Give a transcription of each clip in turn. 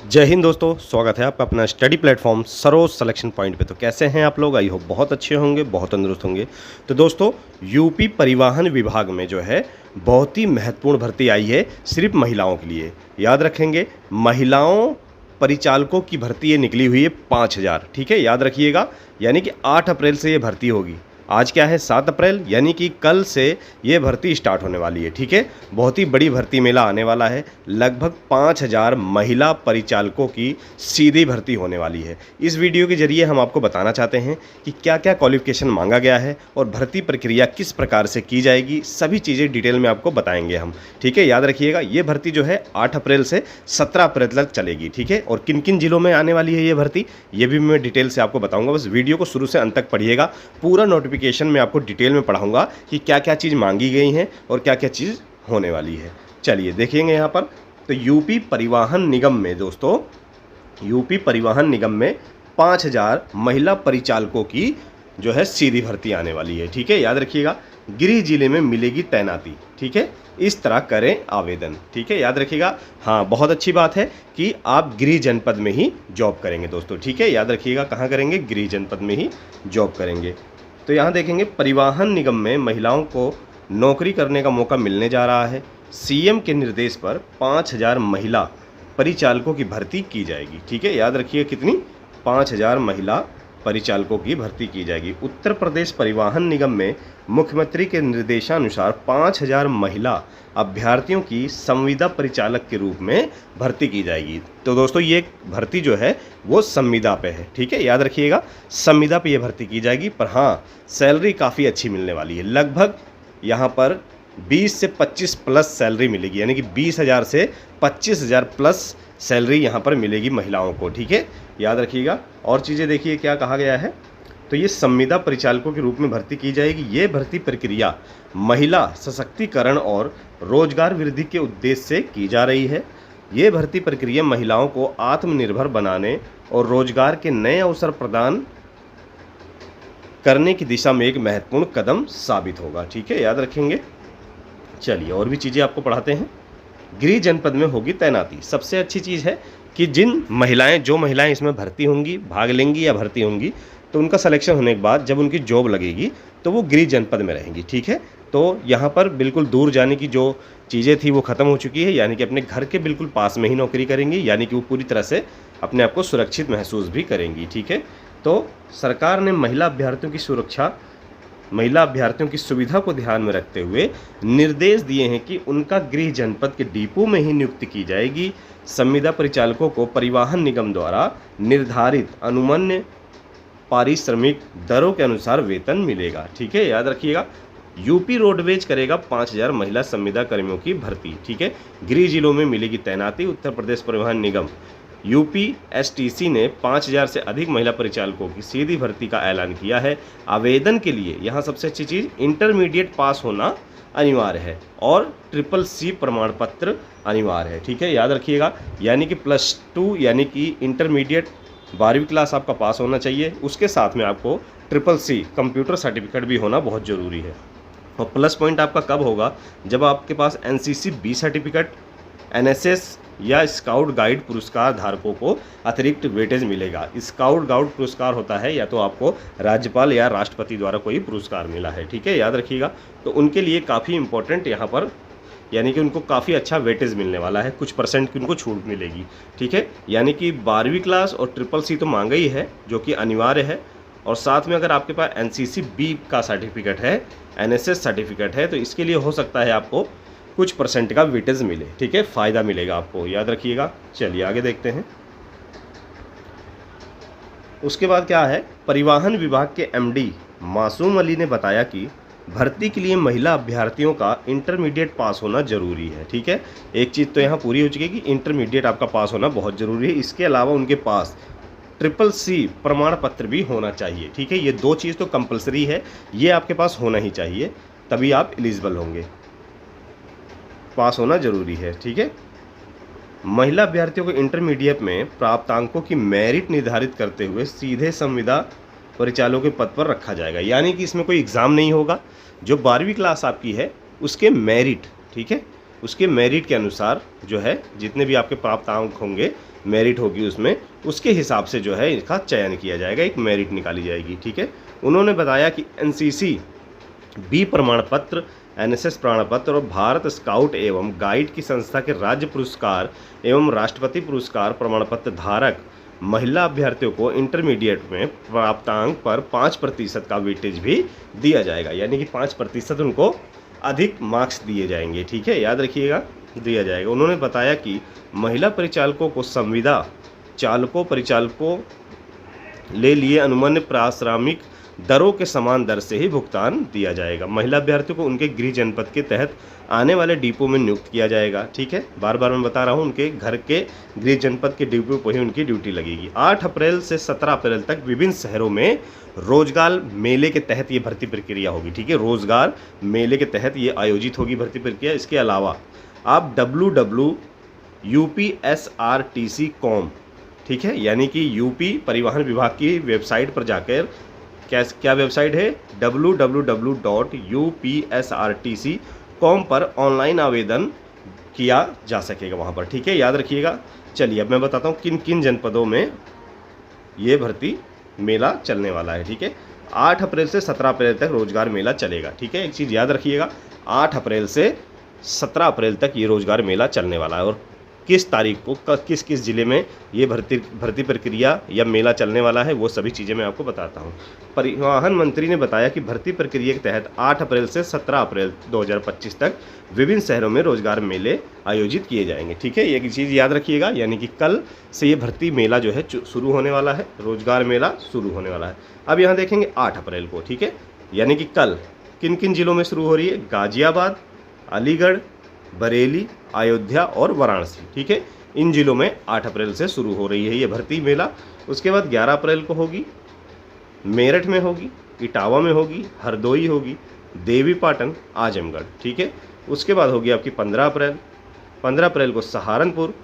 जय हिंद दोस्तों, स्वागत है आपका अपना study platform Saroj selection point पे। तो कैसे हैं आप लोग? आई होप बहुत अच्छे होंगे, बहुत तंदुरुस्त होंगे। तो दोस्तों, यूपी परिवहन विभाग में जो है बहुत ही महत्वपूर्ण भर्ती आई है सिर्फ महिलाओं के लिए। याद रखेंगे, महिलाओं परिचालकों की भर्ती ये निकली हुई है 5000। ठीक है, याद रखिएगा। यानी कि 8 अप्रैल से ये भर्ती होगी। आज क्या है, 7 अप्रैल, यानी कि कल से ये भर्ती स्टार्ट होने वाली है। ठीक है, बहुत ही बड़ी भर्ती मेला आने वाला है। लगभग 5000 महिला परिचालकों की सीधी भर्ती होने वाली है। इस वीडियो के जरिए हम आपको बताना चाहते हैं कि क्या क्या क्वालिफिकेशन मांगा गया है और भर्ती प्रक्रिया किस प्रकार से की जाएगी। सभी चीज़ें डिटेल में आपको बताएंगे हम। ठीक है, याद रखिएगा, ये भर्ती जो है 8 अप्रैल से 17 अप्रैल तक चलेगी। ठीक है, और किन किन जिलों में आने वाली है ये भर्ती, ये भी मैं डिटेल से आपको बताऊंगा। बस वीडियो को शुरू से अंत तक पढ़िएगा। पूरा नोटिफिकेशन में आपको डिटेल में पढ़ाऊंगा कि क्या क्या चीज़ मांगी गई हैं और क्या क्या चीज़ होने वाली है। चलिए देखेंगे यहाँ पर। तो यूपी परिवहन निगम में दोस्तों, यूपी परिवहन निगम में 5000 महिला परिचालकों की जो है सीधी भर्ती आने वाली है। ठीक है, याद रखिएगा, गृह जिले में मिलेगी तैनाती। ठीक है, इस तरह करें आवेदन। ठीक है, याद रखिएगा। हाँ, बहुत अच्छी बात है कि आप गृह जनपद में ही जॉब करेंगे दोस्तों। ठीक है, याद रखिएगा, कहाँ करेंगे? गृह जनपद में ही जॉब करेंगे। तो यहाँ देखेंगे, परिवहन निगम में महिलाओं को नौकरी करने का मौका मिलने जा रहा है। सीएम के निर्देश पर 5000 महिला परिचालकों की भर्ती की जाएगी। ठीक है, याद रखिए, कितनी? 5000 महिला परिचालकों की भर्ती की जाएगी। उत्तर प्रदेश परिवहन निगम में मुख्यमंत्री के निर्देशानुसार 5000 महिला अभ्यर्थियों की संविदा परिचालक के रूप में भर्ती की जाएगी। तो दोस्तों, ये भर्ती जो है वो संविदा पे है। ठीक है, याद रखिएगा, संविदा पे ये भर्ती की जाएगी। पर हाँ, सैलरी काफ़ी अच्छी मिलने वाली है। लगभग यहाँ पर 20 से 25 प्लस सैलरी मिलेगी, यानी कि 20,000 से 25,000 प्लस सैलरी यहाँ पर मिलेगी महिलाओं को। ठीक है, याद रखिएगा। और चीज़ें देखिए क्या कहा गया है। तो ये संविदा परिचालकों के रूप में भर्ती की जाएगी। ये भर्ती प्रक्रिया महिला सशक्तिकरण और रोजगार वृद्धि के उद्देश्य से की जा रही है। ये भर्ती प्रक्रिया महिलाओं को आत्मनिर्भर बनाने और रोजगार के नए अवसर प्रदान करने की दिशा में एक महत्वपूर्ण कदम साबित होगा। ठीक है, याद रखेंगे। चलिए और भी चीज़ें आपको पढ़ाते हैं। गृह जनपद में होगी तैनाती। सबसे अच्छी चीज़ है कि जो महिलाएं इसमें भर्ती होंगी, भाग लेंगी या भर्ती होंगी, तो उनका सिलेक्शन होने के बाद जब उनकी जॉब लगेगी तो वो गृह जनपद में रहेंगी। ठीक है, तो यहाँ पर बिल्कुल दूर जाने की जो चीज़ें थी वो ख़त्म हो चुकी है। यानी कि अपने घर के बिल्कुल पास में ही नौकरी करेंगी, यानी कि वो पूरी तरह से अपने आप को सुरक्षित महसूस भी करेंगी। ठीक है, तो सरकार ने महिला अभ्यर्थियों की सुविधा को ध्यान में रखते हुए निर्देश दिए हैं कि उनका गृह जनपद के डिपो में ही नियुक्ति की जाएगी। संविदा परिचालकों को परिवहन निगम द्वारा निर्धारित अनुमन्य पारिश्रमिक दरों के अनुसार वेतन मिलेगा। ठीक है, याद रखिएगा, यूपी रोडवेज करेगा 5000 महिला संविदा कर्मियों की भर्ती। ठीक है, गृह जिलों में मिलेगी तैनाती। उत्तर प्रदेश परिवहन निगम यूपीएसटीसी ने 5000 से अधिक महिला परिचालकों की सीधी भर्ती का ऐलान किया है। आवेदन के लिए यहाँ सबसे अच्छी चीज़, इंटरमीडिएट पास होना अनिवार्य है और CCC प्रमाण पत्र अनिवार्य है। ठीक है, याद रखिएगा, यानी कि +2 यानी कि इंटरमीडिएट 12वीं क्लास आपका पास होना चाहिए। उसके साथ में आपको CCC कंप्यूटर सर्टिफिकेट भी होना बहुत ज़रूरी है। और प्लस पॉइंट आपका कब होगा? जब आपके पास NCC B सर्टिफिकेट, NSS या स्काउट गाइड पुरस्कार धारकों को अतिरिक्त वेटेज मिलेगा। स्काउट गाइड पुरस्कार होता है या तो आपको राज्यपाल या राष्ट्रपति द्वारा कोई पुरस्कार मिला है। ठीक है, याद रखिएगा, तो उनके लिए काफ़ी इंपॉर्टेंट यहाँ पर, यानी कि उनको काफ़ी अच्छा वेटेज मिलने वाला है, कुछ परसेंट की उनको छूट मिलेगी। ठीक है, यानी कि 12वीं क्लास और CCC तो मांगा ही है, जो कि अनिवार्य है। और साथ में अगर आपके पास NCC B का सर्टिफिकेट है, NSS सर्टिफिकेट है, तो इसके लिए हो सकता है आपको कुछ परसेंट का वेटेज मिले। ठीक है, फ़ायदा मिलेगा आपको, याद रखिएगा। चलिए आगे देखते हैं। उसके बाद क्या है, परिवहन विभाग के MD मासूम अली ने बताया कि भर्ती के लिए महिला अभ्यर्थियों का इंटरमीडिएट पास होना जरूरी है। ठीक है, एक चीज़ तो यहाँ पूरी हो चुकी है कि इंटरमीडिएट आपका पास होना बहुत ज़रूरी है। इसके अलावा उनके पास CCC प्रमाण पत्र भी होना चाहिए। ठीक है, ये 2 चीज़ तो कंपलसरी है, ये आपके पास होना ही चाहिए, तभी आप एलिजिबल होंगे। पास होना जरूरी है। ठीक है, महिला अभ्यर्थियों को इंटरमीडिएट में प्राप्त अंकों की मेरिट निर्धारित करते हुए सीधे संविदा परिचालकों के पद पर रखा जाएगा। यानी कि इसमें कोई एग्ज़ाम नहीं होगा। जो 12वीं क्लास आपकी है उसके मेरिट, ठीक है, उसके मेरिट के अनुसार जो है जितने भी आपके प्राप्त अंक होंगे, मेरिट होगी उसमें, उसके हिसाब से जो है इसका चयन किया जाएगा, एक मेरिट निकाली जाएगी। ठीक है। उन्होंने बताया कि एनसीसी बी प्रमाण पत्र, एनएसएस प्रमाण पत्र और भारत स्काउट एवं गाइड की संस्था के राज्य पुरस्कार एवं राष्ट्रपति पुरस्कार प्रमाण पत्र धारक महिला अभ्यर्थियों को इंटरमीडिएट में प्राप्तांक पर 5% का वेटेज भी दिया जाएगा, यानी कि 5% उनको अधिक मार्क्स दिए जाएंगे। ठीक है, याद रखिएगा, दिया जाएगा। उन्होंने बताया कि महिला परिचालकों को संविदा चालकों परिचालकों ले लिए अनुमन्य पारिश्रमिक दरों के समान दर से ही भुगतान दिया जाएगा। महिला अभ्यर्थियों को उनके गृह जनपद के तहत आने वाले डिपो में नियुक्त किया जाएगा। ठीक है, बार बार मैं बता रहा हूँ, उनके घर के गृह जनपद के डिपो पर ही उनकी ड्यूटी लगेगी। 8 अप्रैल से 17 अप्रैल तक विभिन्न शहरों में रोजगार मेले के तहत ये भर्ती प्रक्रिया होगी। ठीक है, रोजगार मेले के तहत ये आयोजित होगी भर्ती प्रक्रिया। इसके अलावा आप www.upsrtc.com, ठीक है, यानी कि यूपी परिवहन विभाग की वेबसाइट पर जाकर, क्या वेबसाइट है, www.upsrtc.com पर ऑनलाइन आवेदन किया जा सकेगा वहाँ पर। ठीक है, याद रखिएगा। चलिए अब मैं बताता हूँ किन किन जनपदों में ये भर्ती मेला चलने वाला है। ठीक है, 8 अप्रैल से 17 अप्रैल तक रोजगार मेला चलेगा। ठीक है, एक चीज़ याद रखिएगा, 8 अप्रैल से 17 अप्रैल तक ये रोजगार मेला चलने वाला है। और किस तारीख को किस किस ज़िले में ये भर्ती प्रक्रिया या मेला चलने वाला है, वो सभी चीज़ें मैं आपको बताता हूँ। परिवहन मंत्री ने बताया कि भर्ती प्रक्रिया के तहत 8 अप्रैल से 17 अप्रैल 2025 तक विभिन्न शहरों में रोजगार मेले आयोजित किए जाएंगे। ठीक है, ये चीज़ याद रखिएगा, यानी कि कल से ये भर्ती मेला जो है शुरू होने वाला है, रोजगार मेला शुरू होने वाला है। अब यहाँ देखेंगे 8 अप्रैल को, ठीक है, यानी कि कल किन किन ज़िलों में शुरू हो रही है, गाजियाबाद, अलीगढ़, बरेली, अयोध्या और वाराणसी। ठीक है, इन जिलों में 8 अप्रैल से शुरू हो रही है ये भर्ती मेला। उसके बाद 11 अप्रैल को होगी मेरठ में होगी, इटावा में होगी, हरदोई होगी, देवीपाटन, आजमगढ़। ठीक है, उसके बाद होगी आपकी 15 अप्रैल को सहारनपुर,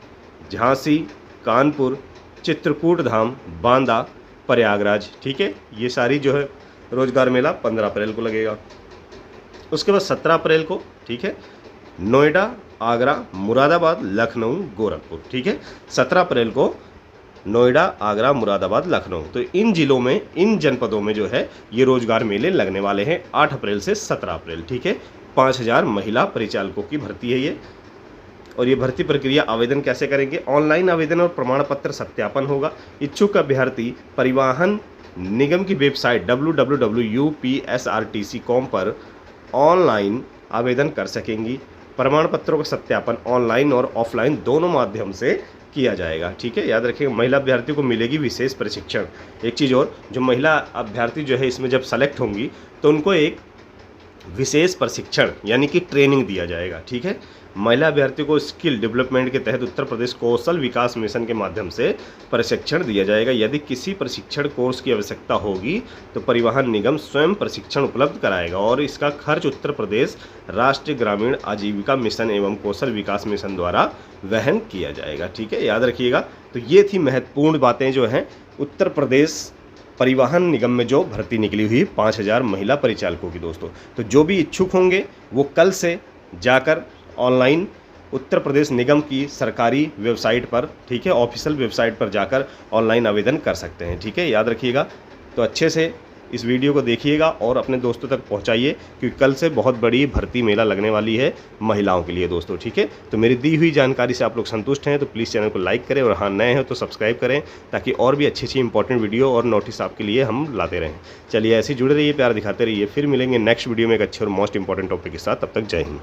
झांसी, कानपुर, चित्रकूट धाम, बांदा, प्रयागराज। ठीक है, ये सारी जो है रोजगार मेला 15 अप्रैल को लगेगा। उसके बाद 17 अप्रैल को, ठीक है, नोएडा, आगरा, मुरादाबाद, लखनऊ, गोरखपुर। ठीक है, 17 अप्रैल को नोएडा, आगरा, मुरादाबाद, लखनऊ। तो इन जिलों में, इन जनपदों में जो है ये रोजगार मेले लगने वाले हैं 8 अप्रैल से 17 अप्रैल। ठीक है, 5000 महिला परिचालकों की भर्ती है ये। और ये भर्ती प्रक्रिया आवेदन कैसे करेंगे, ऑनलाइन आवेदन और प्रमाण पत्र सत्यापन होगा। इच्छुक अभ्यर्थी परिवहन निगम की वेबसाइट www.upsrtc.com पर ऑनलाइन आवेदन कर सकेंगी। प्रमाण पत्रों का सत्यापन ऑनलाइन और ऑफलाइन दोनों माध्यम से किया जाएगा। ठीक है, याद रखिएगा, महिला अभ्यर्थियों को मिलेगी विशेष प्रशिक्षण। एक चीज़ और, जो महिला अभ्यर्थी जो है इसमें जब सेलेक्ट होंगी तो उनको एक विशेष प्रशिक्षण यानी कि ट्रेनिंग दिया जाएगा। ठीक है, महिला अभ्यर्थियों को स्किल डेवलपमेंट के तहत उत्तर प्रदेश कौशल विकास मिशन के माध्यम से प्रशिक्षण दिया जाएगा। यदि किसी प्रशिक्षण कोर्स की आवश्यकता होगी तो परिवहन निगम स्वयं प्रशिक्षण उपलब्ध कराएगा और इसका खर्च उत्तर प्रदेश राष्ट्रीय ग्रामीण आजीविका मिशन एवं कौशल विकास मिशन द्वारा वहन किया जाएगा। ठीक है, याद रखिएगा। तो ये थी महत्वपूर्ण बातें जो हैं उत्तर प्रदेश परिवहन निगम में जो भर्ती निकली हुई 5000 महिला परिचालकों की। दोस्तों, तो जो भी इच्छुक होंगे वो कल से जाकर ऑनलाइन उत्तर प्रदेश निगम की सरकारी वेबसाइट पर, ठीक है, ऑफिशियल वेबसाइट पर जाकर ऑनलाइन आवेदन कर सकते हैं। ठीक है, याद रखिएगा। तो अच्छे से इस वीडियो को देखिएगा और अपने दोस्तों तक पहुंचाइए, क्योंकि कल से बहुत बड़ी भर्ती मेला लगने वाली है महिलाओं के लिए। दोस्तों, ठीक है, तो मेरी दी हुई जानकारी से आप लोग संतुष्ट हैं तो प्लीज़ चैनल को लाइक करें और हाँ नए हैं तो सब्सक्राइब करें, ताकि और भी अच्छी इंपॉर्टेंट वीडियो और नोटिस आपके लिए हम लाते रहें। चलिए, ऐसे जुड़े रहिए, प्यार दिखाते रहिए। फिर मिलेंगे नेक्स्ट वीडियो में एक अच्छे और मोस्ट इंपॉर्टेंट टॉपिक के साथ। तब तक जय हिंद।